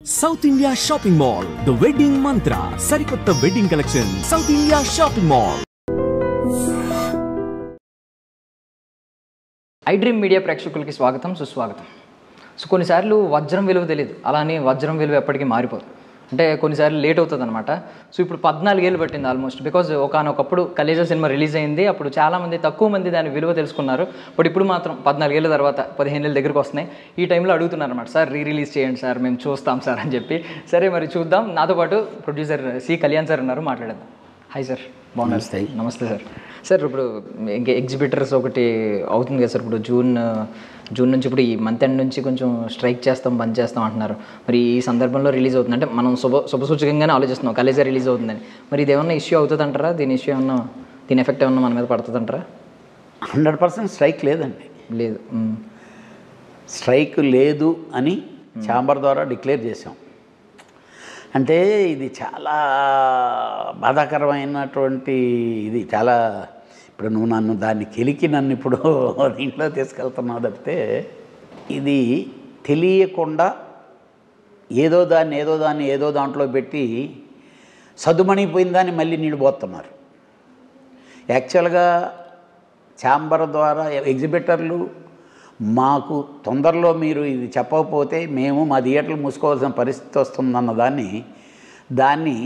South India Shopping Mall, The Wedding Mantra, Sarikotta Wedding Collection, South India Shopping Mall. iDream media ప్రేక్షకులకి స్వాగతం సుస్వాగతం. కొన్నిసార్లు వజ్రం విలువ తెలియదు, అలానే వజ్రం విలువ ఎప్పటికీ మారిపోదు. అంటే కొన్నిసార్లు లేట్ అవుతుంది అనమాట. ఇప్పుడు 14 ఏళ్ళు పట్టింది ఆల్మోస్ట్. బికాజ్ ఒకనొకప్పుడు కలేజా సినిమా రిలీజ్ అయింది, అప్పుడు చాలామంది తక్కువ మంది దాని విలువ తెలుసుకున్నారు. బట్ ఇప్పుడు మాత్రం 14 ఏళ్ళ తర్వాత 15 ఏళ్ళ దగ్గరకు వస్తున్నాయి. ఈ టైంలో అడుగుతున్నారు అనమాట, సార్ రిలీజ్ చేయండి సార్, మేము చూస్తాం సార్ అని చెప్పి. సరే మరి చూద్దాం. నాతో పాటు ప్రొడ్యూసర్ సి కళ్యాణ్ సార్ ఉన్నారు, మాట్లాడేద్దాం. హాయ్ సార్, బాగున్నారు? నమస్తే సార్. సార్ ఇప్పుడు ఇంకా ఎగ్జిబిటర్స్ ఒకటి అవుతుంది కదా సార్, ఇప్పుడు జూన్ నుంచి ఇప్పుడు ఈ మంత్ ఎండ్ నుంచి కొంచెం స్ట్రైక్ చేస్తాం, బంద్ చేస్తాం అంటున్నారు. మరి ఈ సందర్భంలో రిలీజ్ అవుతుంది అంటే మనం శుభసూచకంగానే ఆలోచిస్తున్నాం కలేజా రిలీజ్ అవుతుందని. మరి ఇది ఏమన్నా ఇష్యూ అవుతుంది అంటారా? దీని ఎఫెక్ట్ ఏమన్నా మన మీద పడుతుంది అంటారా? 100% స్ట్రైక్ లేదండి. లేదు, స్ట్రైక్ లేదు అని ఛాంబర్ ద్వారా డిక్లేర్ చేసాం. అంటే ఇది చాలా బాధాకరమైనటువంటి ఇది. చాలా ఇప్పుడు నువ్వు దాన్ని కెలికి నన్ను ఇప్పుడు దీంట్లో తీసుకెళ్తున్నావు తప్పితే, ఇది తెలియకుండా ఏదో దాంట్లో పెట్టి సద్దుమణిపోయిన దాన్ని మళ్ళీ నీళ్ళు పోతున్నారు. యాక్చువల్గా ఛాంబర్ ద్వారా ఎగ్జిబిటర్లు మాకు తొందరలో మీరు ఇది చెప్పకపోతే మేము మా థియేటర్లు మూసుకోవాల్సిన పరిస్థితి వస్తుందన్న దాన్ని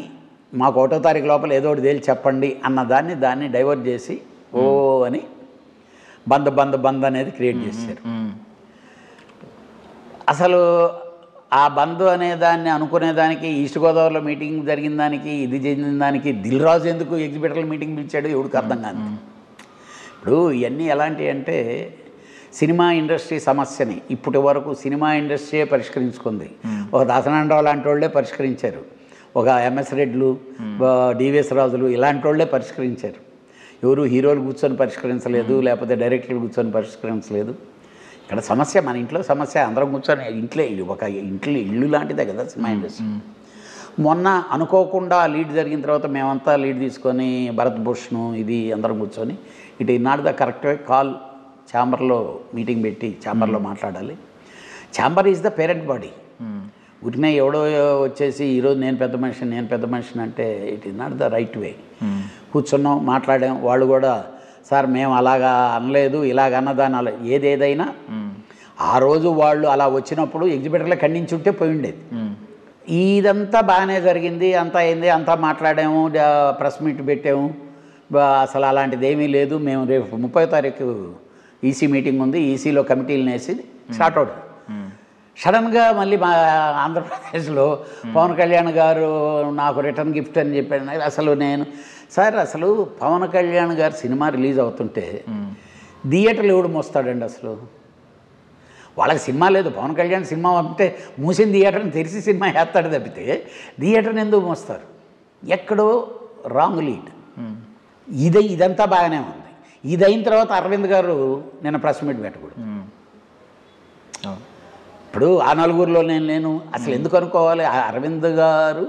మాకు 1వ తారీఖు లోపల ఏదో ఒకటి తేల్చి చెప్పండి దాన్ని డైవర్ట్ చేసి అని బంద్ అనేది క్రియేట్ చేశారు. అసలు ఆ బంద్ అనే దాన్ని అనుకునేదానికి, ఈస్ట్ గోదావరిలో మీటింగ్ జరిగిన దానికి, ఇది జరిగిన దానికి దిల్ రాజు ఎందుకు ఎగ్జిబిటర్ల మీటింగ్ పిలిచాడు ఎవరికి అర్థం కాదు. ఇప్పుడు ఇవన్నీ ఎలాంటివి అంటే, సినిమా ఇండస్ట్రీ సమస్యని ఇప్పటి వరకు సినిమా ఇండస్ట్రీయే పరిష్కరించుకుంది. ఒక దాసనారాయణరావు లాంటి వాళ్ళే పరిష్కరించారు, ఒక ఎంఎస్ రెడ్లు, డివిఎస్ రాజులు ఇలాంటి వాళ్ళే పరిష్కరించారు. ఎవరు హీరోలు కూర్చొని పరిష్కరించలేదు, లేకపోతే డైరెక్టర్లు కూర్చొని పరిష్కరించలేదు. ఇక్కడ సమస్య మన ఇంట్లో సమస్య, అందరం కూర్చొని ఇంట్లో ఇల్లు లాంటిదే కదా సినిమా ఇండస్ట్రీ. మొన్న అనుకోకుండా లీడ్ జరిగిన తర్వాత మేమంతా లీడ్ తీసుకొని భరత్ భూషణ్ ఇది అందరం కూర్చొని it is not the correct way, call ఛాంబర్లో మీటింగ్ పెట్టి ఛాంబర్లో మాట్లాడాలి. Chamber is the parent body. ఉరినే ఎవడో వచ్చేసి ఈరోజు నేను పెద్ద మనిషిని అంటే it is not the right way. కూర్చున్నాం, మాట్లాడాం. వాళ్ళు కూడా సార్ మేము అలాగా అనలేదు, ఇలాగ అన్నదాని అలా ఏదైనా ఆ రోజు వాళ్ళు అలా వచ్చినప్పుడు ఎగ్జిబిటర్లో ఖండించి ఉంటే పోయి ఉండేది. ఇదంతా బాగానే జరిగింది, అంతా అయింది, అంతా మాట్లాడాము, ప్రెస్ మీట్ పెట్టాము. అసలు అలాంటిది ఏమీ లేదు. మేము రేపు 30వ తారీఖు ఈసీ మీటింగ్ ఉంది, ఈసీలో కమిటీలను వేసి స్టార్ట్ అవుతుంది. సడన్గా మళ్ళీ మా ఆంధ్రప్రదేశ్లో పవన్ కళ్యాణ్ గారు నాకు రిటర్న్ గిఫ్ట్ అని చెప్పాను. అసలు పవన్ కళ్యాణ్ గారు సినిమా రిలీజ్ అవుతుంటే థియేటర్లు ఎవడు మోస్తాడండి? అసలు వాళ్ళకి సినిమా లేదు, పవన్ కళ్యాణ్ సినిమా అంటే మూసిన థియేటర్ని తెరిచి సినిమా వేస్తాడు తప్పితే థియేటర్ని ఎందుకు మోస్తారు? ఎక్కడో రాంగ్ లీడ్. ఇదంతా బాగానే ఉంది. ఇది అయిన తర్వాత అరవింద్ గారు నిన్న ప్రెస్ మీట్ పెట్టకూడదు. ఇప్పుడు ఆ నలుగురిలో నేను అసలు ఎందుకు అనుకోవాలి? అరవింద్ గారు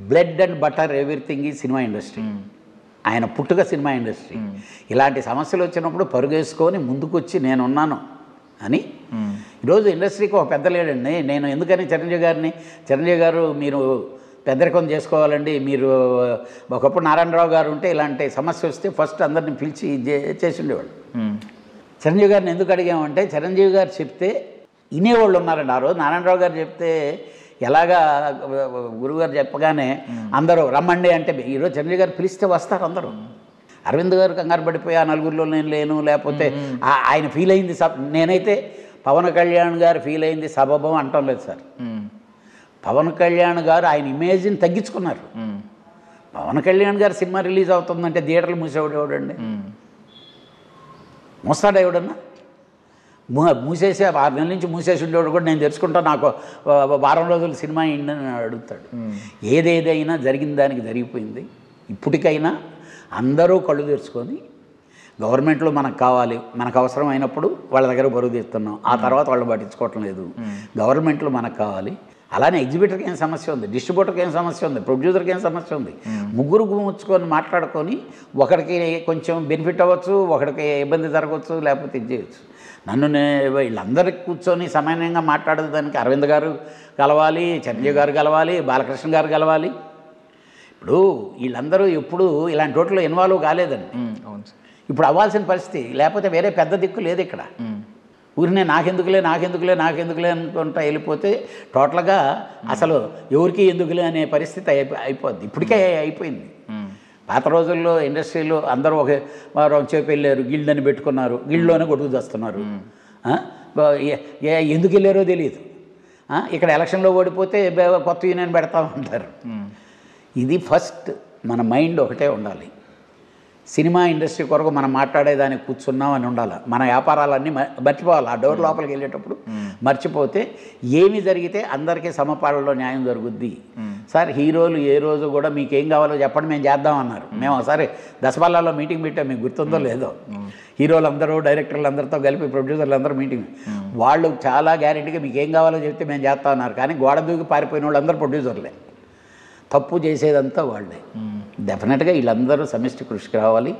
బ్లడ్ అండ్ బటర్ ఎవ్రీథింగ్ ఈ సినిమా ఇండస్ట్రీ. ఆయన పుట్టుక సినిమా ఇండస్ట్రీ. ఇలాంటి సమస్యలు వచ్చినప్పుడు పరుగేసుకొని ముందుకొచ్చి నేనున్నాను అని ఈరోజు ఇండస్ట్రీకి ఒక పెద్ద లేడండి. నేను ఎందుకని చిరంజీవి గారు మీరు పెద్దరికం చేసుకోవాలండి, మీరు ఒకప్పుడు నారాయణరావు గారు ఉంటే ఇలాంటి సమస్య వస్తే ఫస్ట్ అందరిని పిలిచి చేసి ఉండేవాళ్ళు. చిరంజీవి గారిని ఎందుకు అడిగామంటే, చిరంజీవి గారు చెప్తే వినేవాళ్ళు ఉన్నారండి. ఆ రోజు నారాయణరావు గారు చెప్తే ఎలాగా గురువుగారు చెప్పగానే అందరూ రమ్మండి అంటే, ఈరోజు చిరంజీవి గారు పిలిస్తే వస్తారు అందరూ. అరవింద్ గారు కంగారు పడిపోయి ఆ నలుగురిలో నేను లేను, లేకపోతే ఆయన ఫీల్ అయింది నేనైతే పవన్ కళ్యాణ్ గారు ఫీల్ అయింది సబబం అంటాం లేదు సార్. పవన్ కళ్యాణ్ గారు ఆయన ఇమేజ్ని తగ్గించుకున్నారు. పవన్ కళ్యాణ్ గారు సినిమా రిలీజ్ అవుతుందంటే థియేటర్లు మూసేవాడు మోస్తాడా ఎవడన్నా? మూసేసి 6 నెలల నుంచి మూసేసి ఉండేవాడు కూడా నేను తెలుసుకుంటా, నాకు వారం రోజులు సినిమా అయిందని అడుగుతాడు. ఏదేదైనా జరిగిన దానికి జరిగిపోయింది. ఇప్పటికైనా అందరూ కళ్ళు తెరుచుకొని గవర్నమెంట్లో మనకు కావాలి, మనకు అవసరం అయినప్పుడు వాళ్ళ దగ్గర బరువు తీస్తున్నాం, ఆ తర్వాత వాళ్ళు పట్టించుకోవటం లేదు. గవర్నమెంట్లో మనకు కావాలి, అలానే ఎగ్జిబిటర్కి ఏం సమస్య ఉంది, డిస్ట్రిబ్యూటర్కి ఏం సమస్య ఉంది, ప్రొడ్యూసర్కి ఏం సమస్య ఉంది. ముగ్గురు గుమ్ముచ్చుకొని మాట్లాడుకొని ఒకడికి కొంచెం బెనిఫిట్ అవ్వచ్చు, ఒకడికి ఇబ్బంది జరగవచ్చు, లేకపోతే ఇది చేయవచ్చు. వీళ్ళందరికీ కూర్చొని సమానంగా మాట్లాడేదానికి అరవింద్ గారు కలవాలి, చిరంజీవి గారు కలవాలి, బాలకృష్ణ గారు కలవాలి. ఇప్పుడు వీళ్ళందరూ ఎప్పుడు ఇలాంటి రోడ్లో ఇన్వాల్వ్ కాలేదండి. ఇప్పుడు అవ్వాల్సిన పరిస్థితి, లేకపోతే వేరే పెద్ద దిక్కు లేదు ఇక్కడ. ఊరినే నాకెందుకులే అనుకుంటా వెళ్ళిపోతే టోటల్గా అసలు ఎవరికి ఎందుకులే అనే పరిస్థితి అయిపోద్ది. ఇప్పటికే అయిపోయింది. పాత రోజుల్లో ఇండస్ట్రీలో అందరూ ఒక చేపు వెళ్ళారు, గిల్డ్ అని పెట్టుకున్నారు, గిల్డ్లోనే కొట్టుకు చేస్తున్నారు. ఎందుకు వెళ్ళారో తెలియదు. ఇక్కడ ఎలక్షన్లో ఓడిపోతే కొత్త యూనియన్ పెడతా ఉంటారు. ఇది ఫస్ట్ మన మైండ్ ఒకటే ఉండాలి. సినిమా ఇండస్ట్రీ కొరకు మనం మాట్లాడేదానికి కూర్చున్నాం అని ఉండాలి. మన వ్యాపారాలన్నీ మర్చిపోవాలి. ఆ డోర్ లోపలికి వెళ్ళేటప్పుడు మర్చిపోతే ఏమి జరిగితే అందరికీ సమపాలలో న్యాయం జరుగుద్ది. సార్ హీరోలు ఏ రోజు కూడా మీకు ఏం కావాలో చెప్పండి మేము చేద్దామన్నారు. మేము ఒకసారి దసపల్లాలో మీటింగ్ పెట్టాం, మీకు గుర్తుందో లేదో. హీరోలు అందరూ, డైరెక్టర్లు అందరితో కలిపి ప్రొడ్యూసర్లు అందరూ మీటింగ్. వాళ్ళు చాలా గ్యారెంటీగా మీకు ఏం కావాలో చెప్తే మేము చేస్తామన్నారు. కానీ గోడ దూకి పారిపోయిన వాళ్ళు అందరూ ప్రొడ్యూసర్లే. తప్పు చేసేదంతా వాళ్ళే. డెఫినెట్గా వీళ్ళందరూ సమిష్టి కృషికి రావాలి.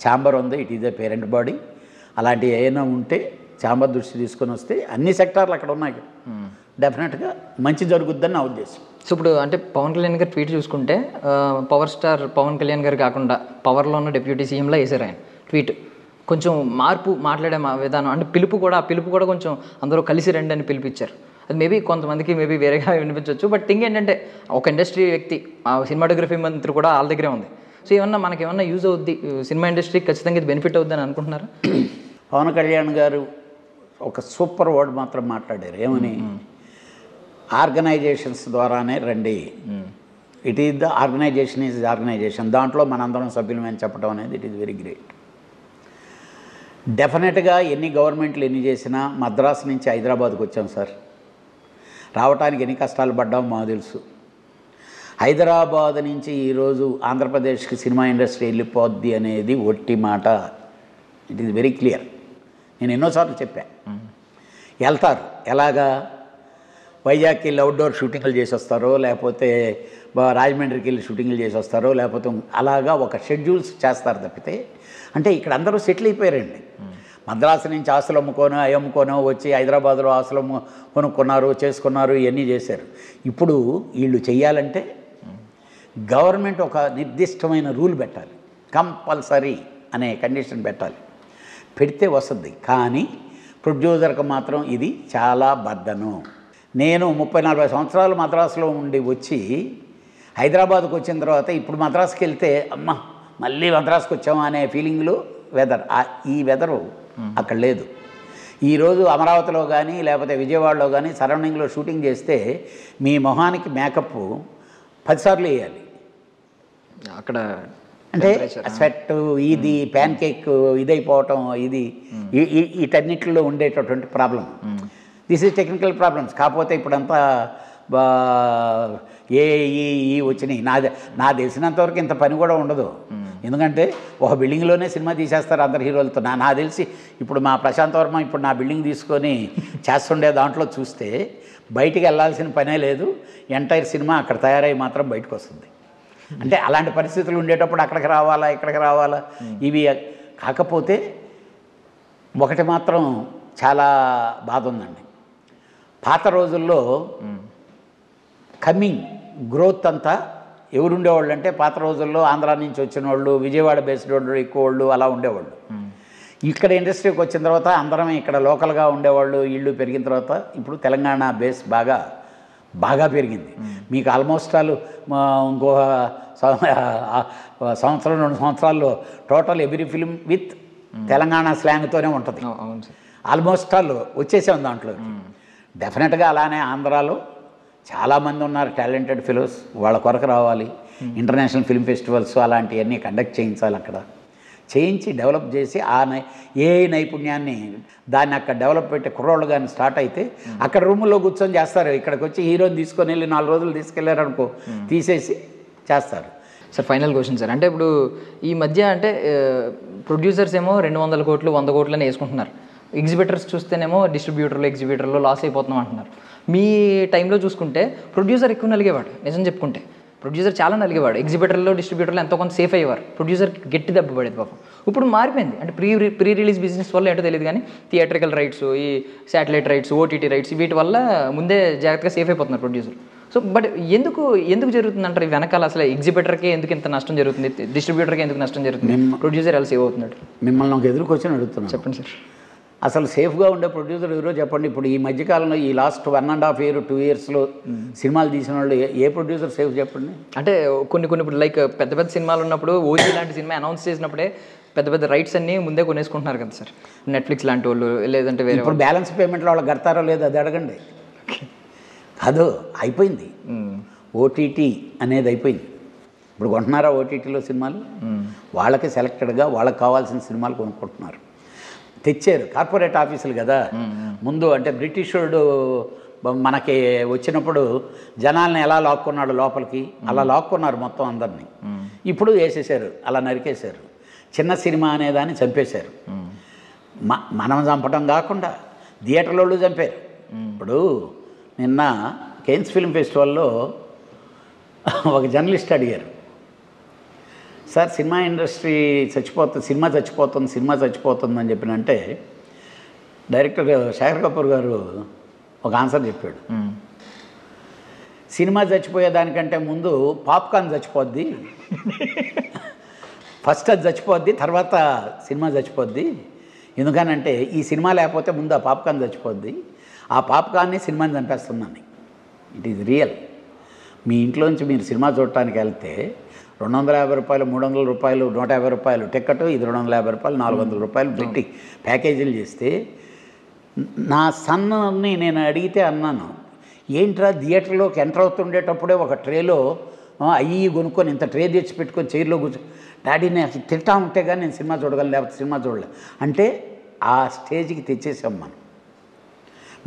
ఛాంబర్ ఉంది, it is a parent body. అలాంటివి ఏమైనా ఉంటే ఛాంబర్ దృష్టి తీసుకొని వస్తే అన్ని సెక్టార్లు అక్కడ ఉన్నాయి, డెఫినెట్గా మంచి జరుగుద్దని నా ఉద్దేశం. సో ఇప్పుడు అంటే పవన్ కళ్యాణ్ గారు ట్వీట్ చూసుకుంటే పవర్ స్టార్ పవన్ కళ్యాణ్ గారు కాకుండా పవర్లో ఉన్న డిప్యూటీ సీఎంలా వేసారు ఆయన ట్వీట్. కొంచెం మార్పు మాట్లాడే విధానం అంటే పిలుపు కూడా కొంచెం అందరూ కలిసి రండి అని పిలిపించారు. అది మేబీ కొంతమందికి మేబీ వేరేగా వినిపించవచ్చు. బట్ థింగ్ ఏంటంటే ఒక ఇండస్ట్రీ వ్యక్తి, సినిమాటోగ్రఫీ మంత్రి కూడా వాళ్ళ దగ్గరే ఉంది. సో మనకేమన్నా యూజ్ అవుద్ది, సినిమా ఇండస్ట్రీకి ఖచ్చితంగా ఇది బెనిఫిట్ అవుద్ది అని అనుకుంటున్నారు? పవన్ కళ్యాణ్ గారు ఒక సూపర్ వర్డ్ మాత్రం మాట్లాడారు. ఏమని? ఆర్గనైజేషన్స్ ద్వారానే రండి. It is the organization is organization. దాంట్లో మనందరం సభ్యులమని చెప్పడం అనేది ఇట్ ఈజ్ వెరీ గ్రేట్. డెఫినెట్గా ఎన్ని గవర్నమెంట్లు ఎన్ని చేసినా మద్రాసు నుంచి హైదరాబాద్కి వచ్చాం సార్. రావటానికి ఎన్ని కష్టాలు పడ్డామో మాకు తెలుసు. హైదరాబాద్ నుంచి ఈరోజు ఆంధ్రప్రదేశ్కి సినిమా ఇండస్ట్రీ వెళ్ళిపోద్ది అనేది ఒట్టి మాట. It is very clear. నేను ఎన్నోసార్లు చెప్పా. వెళ్తారు. ఎలాగా? వైజాగ్కి వెళ్ళి అవుట్డోర్ షూటింగ్లు చేసి వస్తారో, లేకపోతే రాజమండ్రికి వెళ్ళి షూటింగ్లు చేసి వస్తారో, లేకపోతే అలాగా ఒక షెడ్యూల్స్ చేస్తారు తప్పితే. అంటే ఇక్కడ అందరూ సెటిల్ అయిపోయారండి. మద్రాసు నుంచి ఆస్తులు అమ్ముకోనో వచ్చి హైదరాబాద్లో ఆస్తులు కొనుక్కున్నారు, చేసుకున్నారు, ఇవన్నీ చేశారు. ఇప్పుడు వీళ్ళు చెయ్యాలంటే గవర్నమెంట్ ఒక నిర్దిష్టమైన రూల్ పెట్టాలి, కంపల్సరీ అనే కండిషన్ పెట్టాలి. పెడితే వస్తుంది. కానీ ప్రొడ్యూసర్కి మాత్రం ఇది చాలా బర్డను. నేను 30-40 సంవత్సరాలు మద్రాసులో ఉండి వచ్చి హైదరాబాద్కు వచ్చిన తర్వాత ఇప్పుడు మద్రాసుకి వెళ్తే అమ్మ మళ్ళీ మద్రాసుకు వచ్చామా అనే ఫీలింగ్లో ఈ వెదరు అక్కడ లేదు. ఈరోజు అమరావతిలో కానీ లేకపోతే విజయవాడలో కానీ సరౌండింగ్లో షూటింగ్ చేస్తే మీ మొహానికి మేకప్ 10 సార్లు వేయాలి అక్కడ. అంటే స్వెట్, ఇది ప్యాన్ కేక్ ఇదైపోవటం, ఇది వీటన్నిటిలో ఉండేటటువంటి problem. This is technical problems. కాకపోతే ఇప్పుడంతా ఈ వచ్చినాయి. నా తెలిసినంతవరకు ఇంత పని కూడా ఉండదు. ఎందుకంటే ఒక బిల్డింగ్లోనే సినిమా తీసేస్తారు అందరు హీరోలతో. నా తెలిసి ఇప్పుడు మా ప్రశాంత్ వర్మ ఇప్పుడు నా బిల్డింగ్ తీసుకొని చేస్తుండే దాంట్లో చూస్తే బయటికి వెళ్ళాల్సిన పనే లేదు. ఎంటైర్ సినిమా అక్కడ తయారై మాత్రం బయటకు వస్తుంది. అంటే అలాంటి పరిస్థితులు ఉండేటప్పుడు అక్కడికి రావాలా ఇక్కడికి రావాలా ఇవి. కాకపోతే ఒకటి మాత్రం చాలా బాధ ఉందండి. పాత రోజుల్లో కమింగ్ గ్రోత్ అంతా ఎవరు ఉండేవాళ్ళు అంటే పాత రోజుల్లో ఆంధ్ర నుంచి వచ్చిన వాళ్ళు, విజయవాడ బేస్డ్ వాళ్ళు ఎక్కువ వాళ్ళు అలా ఉండేవాళ్ళు. ఇక్కడ ఇండస్ట్రీకి వచ్చిన తర్వాత అందరం ఇక్కడ లోకల్గా ఉండేవాళ్ళు. ఇళ్ళు పెరిగిన తర్వాత ఇప్పుడు తెలంగాణ బేస్ బాగా పెరిగింది. మీకు ఆల్మోస్ట్ ఆల్ ఇంకో సంవత్సరం 2 సంవత్సరాల్లో total every film with Telangana స్లాంగ్తోనే ఉంటుంది. ఆల్మోస్ట్ ఆల్ వచ్చేసాం దాంట్లో. డెఫినెట్గా అలానే ఆంధ్రాలో చాలామంది ఉన్నారు టాలెంటెడ్ ఫెలోస్. వాళ్ళ కొరకు రావాలి. ఇంటర్నేషనల్ ఫిల్మ్ ఫెస్టివల్స్ అలాంటివన్నీ కండక్ట్ చేయించాలి. అక్కడ చేయించి డెవలప్ చేసి ఏ నైపుణ్యాన్ని దాన్ని అక్కడ డెవలప్ పెట్టి కుర్రోళ్ళు కానీ స్టార్ట్ అయితే అక్కడ రూముల్లో కూర్చొని చేస్తారు. ఇక్కడికి వచ్చి హీరోని తీసుకొని వెళ్ళి 4 రోజులు తీసుకెళ్లారనుకో తీసేసి చేస్తారు. సార్ ఫైనల్ క్వశ్చన్ సార్, అంటే ఇప్పుడు ఈ మధ్య అంటే ప్రొడ్యూసర్స్ ఏమో 200 కోట్లు 100 కోట్లు అని వేసుకుంటున్నారు. ఎగ్జిబిటర్స్ చూస్తేనేమో ఎగ్జిబిటర్లో లాస్ అయిపోతున్నాం అంటున్నారు. మీ టైంలో చూసుకుంటే ప్రొడ్యూసర్ ఎక్కువ నలిగేవాడు, నిజం చెప్పుకుంటే ప్రొడ్యూసర్ చాలా నలిగేవాడు. ఎగ్జిబిటర్లో డిస్ట్రిబ్యూటర్లో ఎంతో కొంత సేఫ్ అయ్యేవారు, ప్రొడ్యూసర్ గట్టి దెబ్బ పడేది పాపం. ఇప్పుడు మారిపోయింది. అంటే ప్రీ రిలీజ్ బిజినెస్ వల్ల ఏంటో తెలియదు కానీ థియేట్రికల్ రైట్స్, ఈ శాటిలైట్ రైట్స్, ఓటీటీ రైట్స్, వీటి వల్ల ముందే జాగ్రత్తగా సేఫ్ అయిపోతున్నారు ప్రొడ్యూసర్. సో బట్ ఎందుకు జరుగుతుంది అంటారు వెనకాల? అసలు ఎగ్జిబిటర్కి ఎందుకు ఇంత నష్టం జరుగుతుంది, డిస్ట్రిబ్యూటర్కి ఎందుకు నష్టం జరుగుతుంది, ప్రొడ్యూసర్ ఎలా సేవ్ అవుతున్నాడు? మిమ్మల్ని ఒక ఎదురుకొచ్చి అడుగుతున్నాను, చెప్పండి సార్. అసలు సేఫ్గా ఉండే ప్రొడ్యూసర్ ఎవరో చెప్పండి. ఇప్పుడు ఈ మధ్యకాలంలో ఈ లాస్ట్ 1.5 year 2 yearsలో సినిమాలు తీసిన వాళ్ళు ఏ ప్రొడ్యూసర్ సేఫ్ చెప్పండి? అంటే కొన్ని ఇప్పుడు లైక్ పెద్ద సినిమాలు ఉన్నప్పుడు ఓజీ లాంటి సినిమా అనౌన్స్ చేసినప్పుడే పెద్ద రైట్స్ అన్నీ ముందే కొనేసుకుంటున్నారు కదా సార్, నెట్ఫ్లిక్స్ లాంటి వాళ్ళు, లేదంటే వేరే. ఇప్పుడు బ్యాలెన్స్ పేమెంట్లో వాళ్ళు కడతారో లేదో అది అడగండి. కాదు, అయిపోయింది. ఓటీటీ అనేది అయిపోయింది. ఇప్పుడు కొంటున్నారా ఓటీటీలో సినిమాలు? వాళ్ళకి సెలెక్టెడ్గా వాళ్ళకి కావాల్సిన సినిమాలు కొనుక్కుంటున్నారు. తెచ్చారు కార్పొరేట్ ఆఫీసులు కదా. ముందు అంటే బ్రిటిషుడు మనకి వచ్చినప్పుడు జనాల్ని ఎలా లాక్కున్నాడు లోపలికి, అలా లాక్కున్నారు మొత్తం అందరినీ. ఇప్పుడు వేసేసారు, అలా నరికేశారు. చిన్న సినిమా అనేదాన్ని చంపేశారు. మనం చంపడం కాకుండా థియేటర్లో చంపారు. ఇప్పుడు నిన్న కేన్స్ ఫిల్మ్ ఫెస్టివల్లో ఒక జర్నలిస్ట్ అడిగారు, సార్ సినిమా ఇండస్ట్రీ సినిమా చచ్చిపోతుంది అని చెప్పినంటే డైరెక్టర్ శేఖర్ కపూర్ గారు ఒక ఆన్సర్ చెప్పాడు. సినిమా చచ్చిపోయేదానికంటే ముందు పాప్కార్న్ చచ్చిపోద్ది, ఫస్ట్ అది చచ్చిపోద్ది, తర్వాత సినిమా చచ్చిపోద్ది. ఎందుకనంటే ఈ సినిమా లేకపోతే ముందు ఆ పాప్కార్న్ చచ్చిపోద్ది, ఆ పాప్కార్న్ని సినిమాని చంపేస్తుందని. It is real. మీ ఇంట్లోంచి మీరు సినిమా చూడటానికి వెళ్తే 250 రూపాయలు, 300 రూపాయలు, 150 రూపాయలు టికెట్, ఇది 250 రూపాయలు, 400 రూపాయలు పెట్టి ప్యాకేజీలు చేస్తే, నా సన్ని నేను అడిగితే అన్నాను, ఏంట్రా థియేటర్లోకి ఎంటర్ అవుతుండేటప్పుడే ఒక ట్రేలో అయ్యి కొనుక్కొని ఇంత ట్రే తెచ్చి పెట్టుకొని చైర్లో కూర్చో, డాడీ నేను తింటా ఉంటే కానీ నేను సినిమా చూడగలను, లేకపోతే సినిమా చూడలే అంటే ఆ స్టేజ్కి తెచ్చేసాం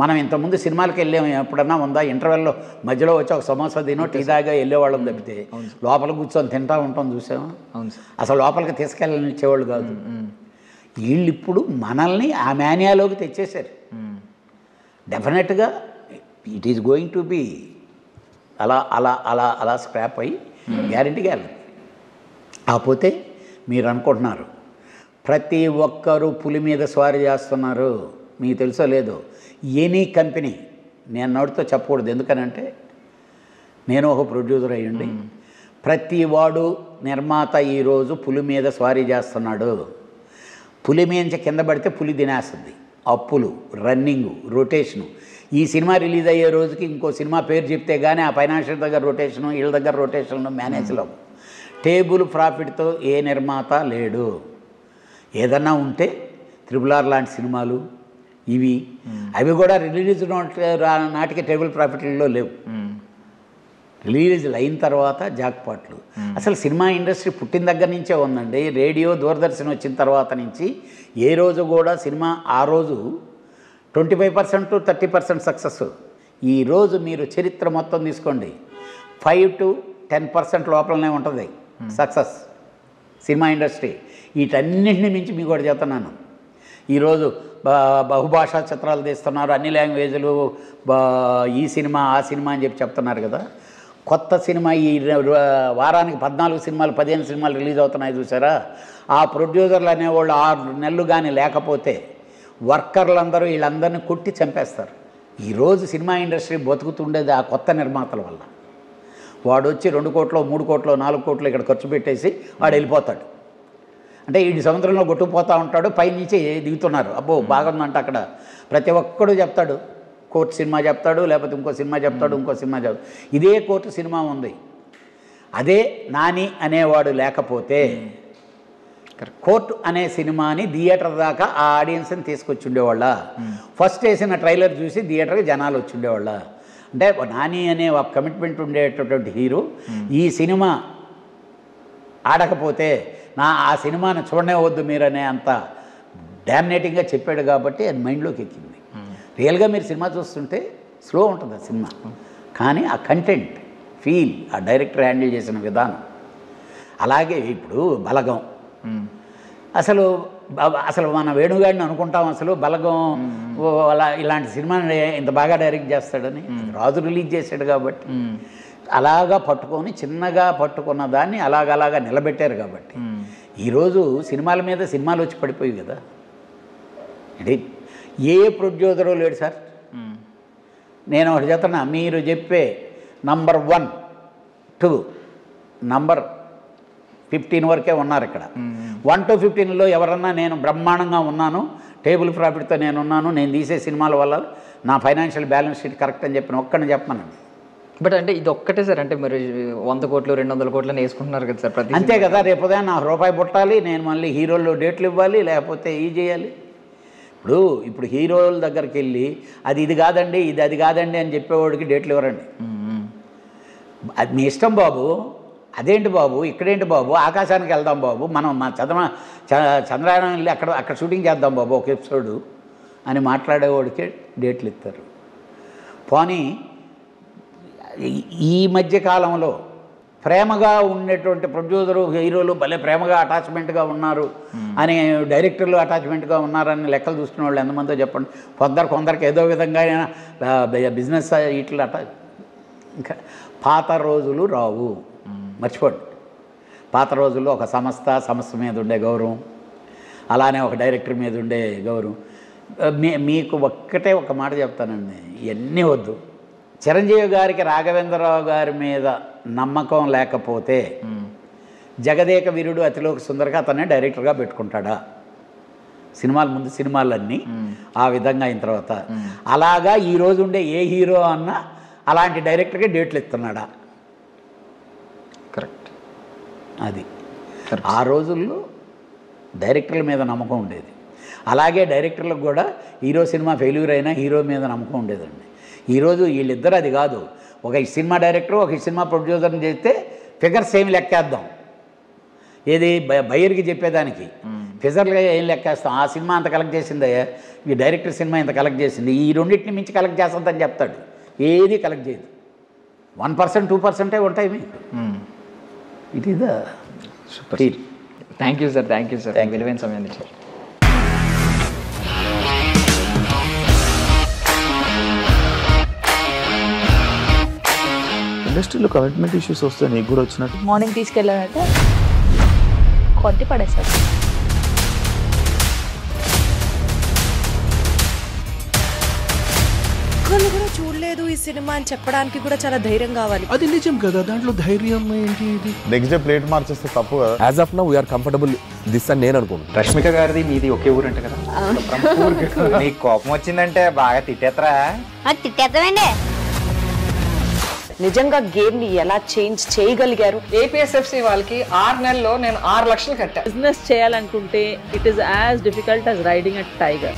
మనం ఇంతకుముందు సినిమాలకు వెళ్ళాము, ఎప్పుడన్నా ఉందా? ఇంటర్వెల్లో మధ్యలో వచ్చి ఒక సమోసా తినో టీ దాగా వెళ్ళేవాళ్ళం తప్పితే లోపల కూర్చొని తింటా ఉంటాం చూసాము. అసలు లోపలికి తీసుకెళ్ళనిచ్చేవాళ్ళు కాదు. వీళ్ళు ఇప్పుడు మనల్ని ఆ మేనియాలోకి తెచ్చేశారు. డెఫినెట్గా it is going to be అలా అలా అలా అలా స్క్రాప్ అయ్యి గ్యారెంటీగా వెళ్ళదు. కాకపోతే మీరు అనుకుంటున్నారు ప్రతి ఒక్కరూ పులి మీద స్వారీ చేస్తున్నారు. మీకు తెలుసో లేదో, ఎనీ కంపెనీ, నేను నోటితో చెప్పకూడదు ఎందుకనంటే నేను ఒక ప్రొడ్యూసర్ అయ్యండి, ప్రతి వాడు నిర్మాత ఈరోజు పులి మీద స్వారీ చేస్తున్నాడు. పులి మీద కింద పడితే పులి తినేస్తుంది. అప్పులు, రన్నింగు, రొటేషను. ఈ సినిమా రిలీజ్ అయ్యే రోజుకి ఇంకో సినిమా పేరు చెప్తే కానీ ఆ ఫైనాన్షియల్ దగ్గర రొటేషను, వీళ్ళ దగ్గర రొటేషన్లు, మేనేజ్లో టేబుల్ ప్రాఫిట్తో ఏ నిర్మాత లేడు. ఏదన్నా ఉంటే RRR లాంటి సినిమాలు ఇవి, అవి కూడా రిలీజ్ నాటికి టేబుల్ ప్రాఫిట్లో లేవు. రిలీజ్ అయిన తర్వాత జాక్పాట్లు. అసలు సినిమా ఇండస్ట్రీ పుట్టిన దగ్గర నుంచే ఉందండి. రేడియో, దూరదర్శన్ వచ్చిన తర్వాత నుంచి ఏ రోజు కూడా సినిమా ఆ రోజు 25% to 30% సక్సెస్. ఈరోజు మీరు చరిత్ర మొత్తం తీసుకోండి, 5 to 10% లోపలనే ఉంటుంది సక్సెస్ సినిమా ఇండస్ట్రీ. వీటన్నింటిని మించి మీకు కూడా చెప్తున్నాను, ఈరోజు బహుభాషా చిత్రాలు తీస్తున్నారు, అన్ని లాంగ్వేజ్లు, ఈ సినిమా ఆ సినిమా అని చెప్పి చెప్తున్నారు కదా. కొత్త సినిమా ఈ వారానికి 14 సినిమాలు 15 సినిమాలు రిలీజ్ అవుతున్నాయి చూసారా. ఆ ప్రొడ్యూసర్లు అనేవాళ్ళు 6 నెలలు కానీ లేకపోతే వర్కర్లందరూ వీళ్ళందరినీ కొట్టి చంపేస్తారు. ఈరోజు సినిమా ఇండస్ట్రీ బతుకుతుండేది ఆ కొత్త నిర్మాతల వల్ల. వాడు వచ్చి 2 కోట్లు 3 కోట్లు 4 కోట్లు ఇక్కడ ఖర్చు పెట్టేసి వాడు వెళ్ళిపోతాడు. అంటే ఈ సముద్రంలో కొట్టుకుపోతూ ఉంటాడు, పైనుంచి దిగుతున్నారు. అబ్బో బాగుందంట. అక్కడ ప్రతి ఒక్కడు చెప్తాడు, కోర్టు సినిమా చెప్తాడు, లేకపోతే ఇంకో సినిమా చెప్తాడు, ఇంకో సినిమా చెప్తాడు. ఇదే కోర్టు సినిమా ఉంది. అదే నాని అనేవాడు లేకపోతే కోర్టు అనే సినిమాని థియేటర్ దాకా ఆ ఆడియన్స్ని తీసుకొచ్చి ఉండేవాళ్ళ. ఫస్ట్ వేసిన ట్రైలర్ చూసి థియేటర్కి జనాలు వచ్చి ఉండేవాళ్ళ. అంటే నాని అనే ఒక కమిట్మెంట్ ఉండేటటువంటి హీరో ఈ సినిమా ఆడకపోతే ఆ సినిమాను చూడనే వద్దు మీరనే అంత డామినేటింగ్గా చెప్పాడు కాబట్టి అది మైండ్లోకి ఎక్కింది. రియల్గా మీరు సినిమా చూస్తుంటే స్లో ఉంటుంది ఆ సినిమా, కానీ ఆ కంటెంట్ ఫీల్, ఆ డైరెక్టర్ హ్యాండిల్ చేసిన విధానం. అలాగే ఇప్పుడు బలగం, అసలు అసలు మన వేణుగాడిని అనుకుంటాం అసలు బలగం అలా ఇలాంటి సినిమాని ఇంత బాగా డైరెక్ట్ చేస్తాడని. రాజు రిలీజ్ చేశాడు కాబట్టి అలాగా పట్టుకొని చిన్నగా పట్టుకున్న దాన్ని అలాగలాగా నిలబెట్టారు కాబట్టి ఈరోజు సినిమాల మీద సినిమాలు వచ్చి పడిపోయి కదా. అంటే ఏ ప్రొడ్యూసరు లేడు సార్. నేను ఒకటి చెప్తున్నా, మీరు చెప్పే నంబర్ 1, 2, నంబర్ 15 వరకే ఉన్నారు ఇక్కడ. 1 to 15లో ఎవరన్నా నేను బ్రహ్మాండంగా ఉన్నాను, టేబుల్ ప్రాఫిట్తో నేను ఉన్నాను, నేను తీసే సినిమాల వల్ల నా ఫైనాన్షియల్ బ్యాలెన్స్ షీట్ కరెక్ట్ అని చెప్పిన ఒక్కడిని చెప్పమనండి. బట్ అంటే ఇది ఒక్కటే సార్, అంటే మీరు 100 కోట్లు 200 కోట్లని వేసుకుంటున్నారు కదా సార్ ప్రతి. అంతే కదా, రేపు ఉదయం నాకు రూపాయి పుట్టాలి, నేను మళ్ళీ హీరోల్లో డేట్లు ఇవ్వాలి, లేకపోతే ఈ చేయాలి. ఇప్పుడు హీరోల దగ్గరికి వెళ్ళి ఇది కాదండి, అది కాదండి అని చెప్పేవాడికి డేట్లు ఇవ్వరండి. అది మీ ఇష్టం బాబు, అదేంటి బాబు, ఇక్కడేంటి బాబు, ఆకాశానికి వెళ్దాం బాబు, మనం మా చంద్రయానం వెళ్ళి అక్కడ షూటింగ్ చేద్దాం బాబు ఒక ఎపిసోడు అని మాట్లాడేవాడికి డేట్లు ఇస్తారు. పోనీ ఈ మధ్యకాలంలో ప్రేమగా ఉండేటువంటి ప్రొడ్యూసరు హీరోలు భలే ప్రేమగా అటాచ్మెంట్గా ఉన్నారు అని డైరెక్టర్లు అటాచ్మెంట్గా ఉన్నారని లెక్కలు చూస్తున్న వాళ్ళు ఎంతమందో చెప్పండి. కొందరికి ఏదో విధంగా బిజినెస్ ఇట్లా ఇంకా పాత రోజులు రావు, మర్చిపోండి. పాత రోజుల్లో ఒక సంస్థ మీద ఉండే గౌరవం, అలానే ఒక డైరెక్టర్ మీద ఉండే గౌరవం. మీకు ఒక్కటే ఒక మాట చెప్తానండి, ఇవన్నీ వద్దు. చిరంజీవి గారికి రాఘవేంద్రరావు గారి మీద నమ్మకం లేకపోతే జగదేక వీరుడు అతిలోక సుందరగా అతన్నే డైరెక్టర్గా పెట్టుకుంటాడా? సినిమాల ముందు సినిమాలన్నీ ఆ విధంగా అయిన తర్వాత అలాగా ఈరోజు ఉండే ఏ హీరో అన్నా అలాంటి డైరెక్టర్కి డేట్లు ఇస్తున్నాడా? కరెక్ట్. అది ఆ రోజుల్లో డైరెక్టర్ల మీద నమ్మకం ఉండేది. అలాగే డైరెక్టర్లకు కూడా హీరో సినిమా ఫెయిల్యూర్ అయినా హీరో మీద నమ్మకం ఉండేదండి. ఈరోజు వీళ్ళిద్దరు అది కాదు, ఒక సినిమా డైరెక్టర్ ఒక సినిమా ప్రొడ్యూసర్ని చేస్తే ఫిగర్స్ ఏమి లెక్కేద్దాం, ఏది బయ్యర్కి చెప్పేదానికి ఫిగర్లుగా ఏం లెక్కేస్తాం. ఆ సినిమా అంత కలెక్ట్ చేసిందే, ఈ డైరెక్టర్ సినిమా ఇంత కలెక్ట్ చేసింది, ఈ రెండింటిని మించి కలెక్ట్ చేస్తుందని చెప్తాడు. ఏది కలెక్ట్ చేయదు. 1%, 2% ఉంటాయి మీకు. It is the super. Thank you sir, thank you sir, విలువైన సమయాన్ని ఇచ్చారు. ఇండస్ట్రీలో కమిట్మెంట్ ఇష్యూస్ వస్తే నీకు కూడా వచ్చినట్టు మార్నింగ్ తీసుకెళ్ళాలంటే కొట్టి పడేస్తారు. ఒక్కళ్ళు కూడా చూడలేదు ఈ సినిమా అని చెప్పడానికి కూడా చాలా ధైర్యం కావాలి. అది నిజం కదా, దాంట్లో ధైర్యం ఏంటి? ఇది నెక్స్ట్ డే ప్లేట్ మార్చేస్తే తప్పు కదా. As of now we're comfortable this అని నేను అనుకుంటున్నాను. రష్మిక గారిది మీది ఒకే ఊరు అంటే కదా. నీకు కోపం వచ్చిందంటే బాగా తిట్టేత్తరా? తిట్టేద్దామండి. నిజంగా గేమ్ ని ఎలా చేంజ్ చేయగలిగారు? ఏపీఎస్ఎఫ్సి వాళ్ళకి 6 నెలల్లో నేను 6 లక్షలు కట్టా. బిజినెస్ చేయాలనుకుంటే it is as difficult as riding a tiger.